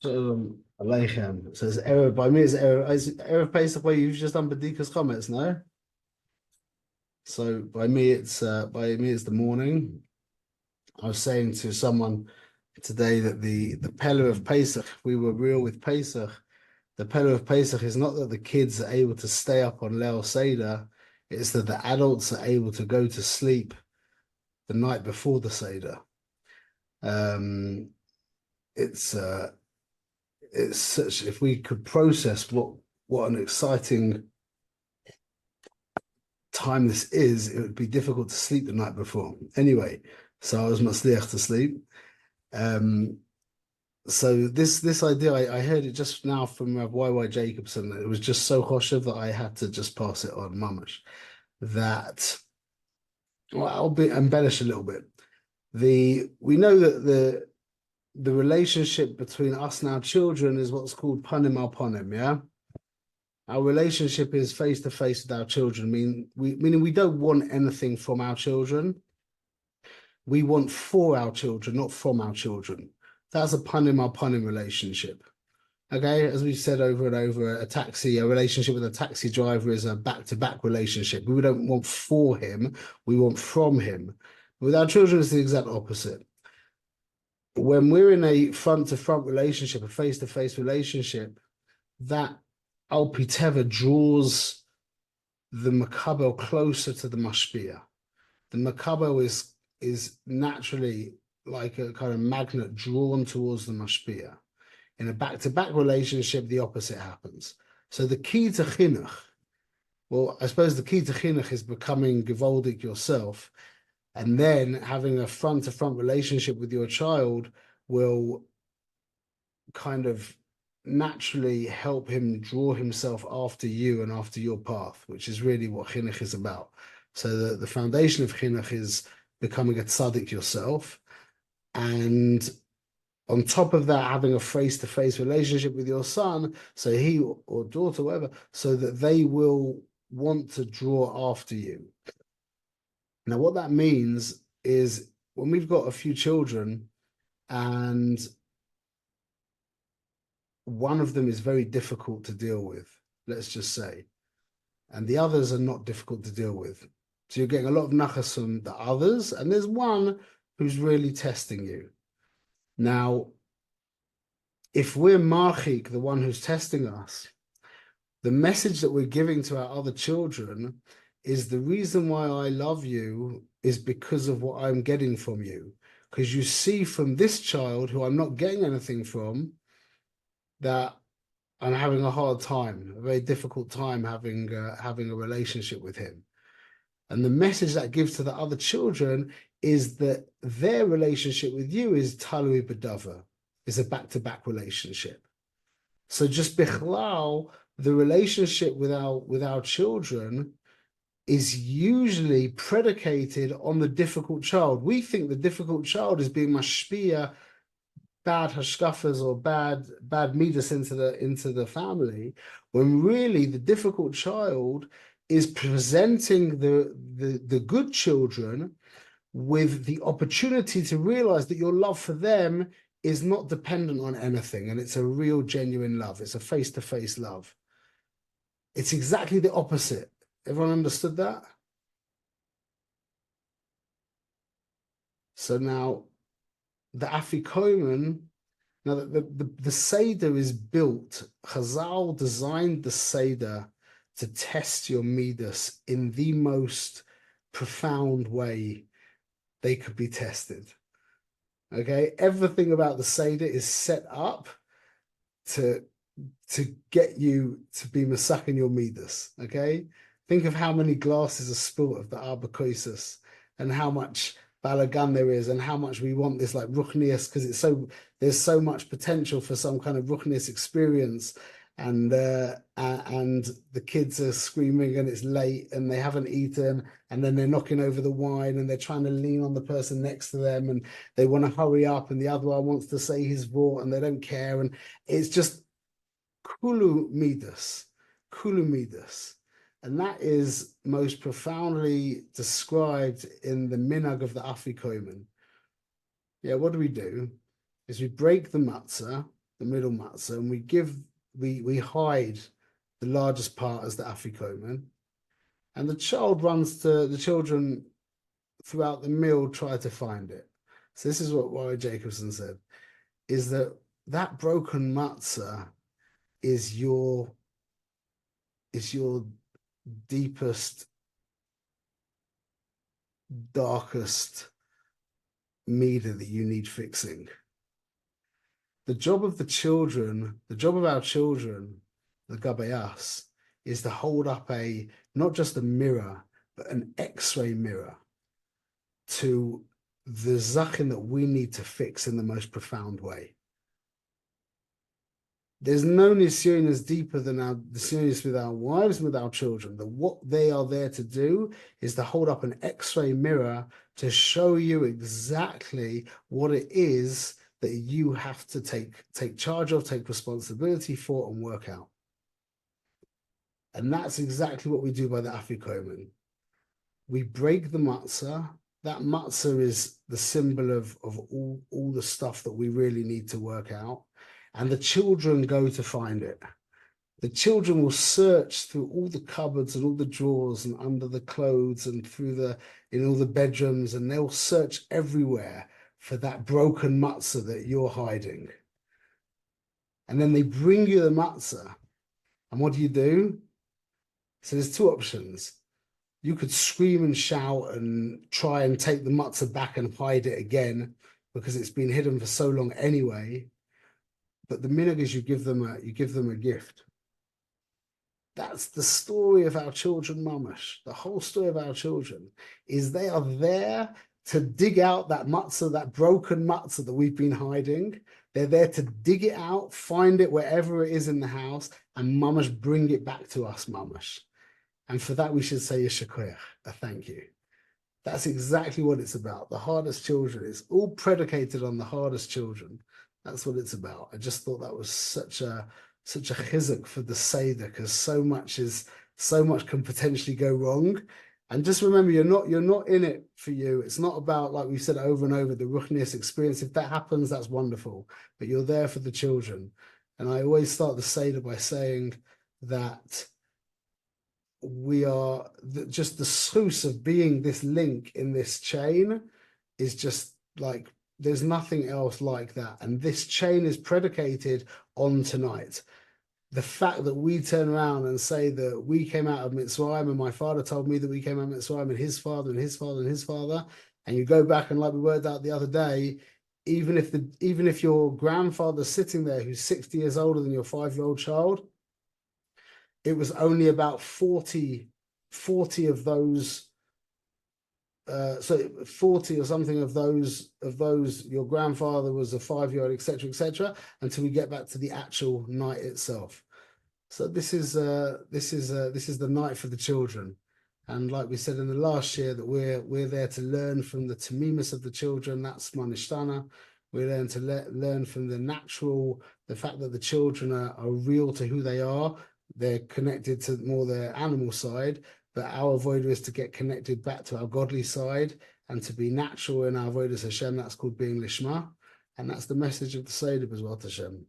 Aleichem. So it's error by me. Is error Pesach where you've just done Bedikas Chometz, no? So by me it's the morning. I was saying to someone today that the Pella of Pesach, we were real with Pesach. The Pella of Pesach is not that the kids are able to stay up on Leil Seder, it's that the adults are able to go to sleep the night before the Seder. Um, it's it's such if we could process what an exciting time this is, it would be difficult to sleep the night before. Anyway, so I was masliach to sleep. Um, so this idea, I heard it just now from Rav Y. Jacobson. It was just so choshev that I had to just pass it on, mamash. That well, I'll be embellish a little bit. We know that the relationship between us and our children is what's called panim al panim, yeah? Our relationship is face to face with our children, meaning we don't want anything from our children. We want for our children, not from our children. That's a panim al panim relationship. Okay, as we've said over and over, a relationship with a taxi driver is a back-to-back relationship. We don't want for him, we want from him. With our children, it's the exact opposite. When we're in a front-to-front relationship, a face-to-face relationship, that Al Piteva draws the makabel closer to the mashpia. The makabel is naturally like a kind of magnet drawn towards the mashpia. In a back-to-back relationship, the opposite happens. So the key to chinuch, well, I suppose the key to chinuch is becoming gewaldig yourself, and then having a front-to-front relationship with your child will kind of naturally help him draw himself after you and after your path, which is really what chinuch is about. So the foundation of chinuch is becoming a tzaddik yourself, and on top of that, having a face-to-face relationship with your son, so he or daughter, whatever, so that they will want to draw after you. Now, what that means is when we've got a few children and one of them is very difficult to deal with, let's just say, and the others are not difficult to deal with. So you're getting a lot of nachas from the others, and there's one who's really testing you. Now, if we're marchik, the one who's testing us, the message that we're giving to our other children is the reason why I love you is because of what I'm getting from you. Because you see from this child who I'm not getting anything from, that I'm having a hard time, a very difficult time having a relationship with him. And the message that gives to the other children is that their relationship with you is talui b'dava, is a back-to-back relationship. So just bichlal, the relationship with our children is usually predicated on the difficult child. We think the difficult child is being mashpia, bad hashkafas or bad midas into the family, when really the difficult child is presenting the good children with the opportunity to realize that your love for them is not dependent on anything, and it's a real genuine love. It's a face-to-face love. It's exactly the opposite. Everyone understood that? So now the Afikomen, now the Seder is built. Chazal designed the Seder to test your midas in the most profound way they could be tested. Okay, everything about the Seder is set up to get you to be masakin your midas. Okay, think of how many glasses are spilt of the arbacoisus and how much balagan there is, and how much we want this like ruchnius, because there's so much potential for some kind of ruchnius experience, and the kids are screaming and it's late and they haven't eaten, and then they're knocking over the wine and they're trying to lean on the person next to them and they want to hurry up, and the other one wants to say his vort and they don't care, and it's just kulu midas. And that is most profoundly described in the minhag of the Afikomen. Yeah, what do? Is we break the matzah. the middle matzah, and we hide the largest part as the afikomen, and the children throughout the meal try to find it. So this is what Warren Jacobson said, is that broken matzah is your deepest, darkest meter that you need fixing. The job of our children, the gabayas, is to hold up not just a mirror, but an X-ray mirror to the zachin that we need to fix in the most profound way. There's no nisyonis deeper than our nisyonis with our wives and with our children. What they are there to do is to hold up an X-ray mirror to show you exactly what it is that you have to take charge of, take responsibility for, and work out. And that's exactly what we do by the afikomen. We break the matzah. That matzah is the symbol of all the stuff that we really need to work out. And the children go to find it. The children will search through all the cupboards and all the drawers and under the clothes and in all the bedrooms, and they'll search everywhere for that broken matzah that you're hiding. And then they bring you the matzah. And what do? So there's two options. You could scream and shout and try and take the matzah back and hide it again because it's been hidden for so long anyway. But the minhag is you give them a gift. That's the story of our children, mamash. The whole story of our children is they are there to dig out that matzah, that broken matzah that we've been hiding. They're there to dig it out, find it wherever it is in the house, and mamash bring it back to us, mamash. And for that we should say yeshakoyach, a thank you. That's exactly what it's about. The hardest children. It's all predicated on the hardest children. That's what it's about. I just thought that was such a chizuk for the Seder, because so much can potentially go wrong. And just remember, you're not in it for you. It's not about, like we've said over and over, the ruchnius experience. If that happens, that's wonderful. But you're there for the children. And I always start the Seder by saying that we are just the source of being this link in this chain is just like, there's nothing else like that. And this chain is predicated on tonight. The fact that we turn around and say that we came out of Mitzrayim and my father told me that we came out of Mitzrayim and his father and his father and his father, and you go back and, like we worked out the other day, even if your grandfather's sitting there who's 60 years older than your 5-year-old child, it was only about 40 of those, so 40 or something of those, your grandfather was a 5-year-old, etc., until we get back to the actual night itself. So this is the night for the children. And like we said in the last year, that we're there to learn from the tamimus of the children. That's manishtana. We're there to learn from the fact that the children are real to who they are. They're connected to more their animal side, but our avodah is to get connected back to our godly side and to be natural in our avodas Hashem. That's called being lishma, and that's the message of the Seder as well, Hashem.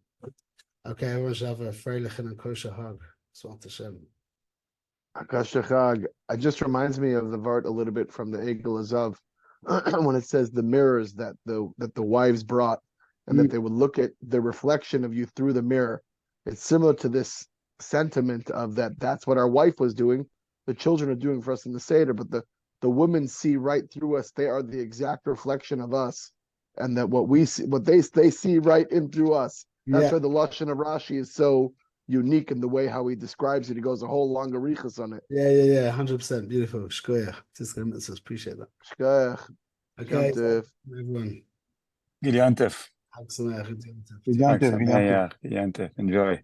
Okay, everyone should have a freilich and a kosher hug. Swat Hashem. Kosher hug. It just reminds me of the vart a little bit from the Egel Azav when it says the mirrors that the wives brought, and that they would look at the reflection of you through the mirror. It's similar to this sentiment of that's what our wife was doing, the children are doing for us in the Seder, but the women see right through us. They are the exact reflection of us, and that what we see, what they see right in through us. That's why the Lashon of Rashi is so unique in the way how he describes it. He goes a whole long arichas on it. Yeah, 100%. Beautiful. Shkoyach. Appreciate that. Shkoyach. Okay, everyone. Gil Yantef. Enjoy.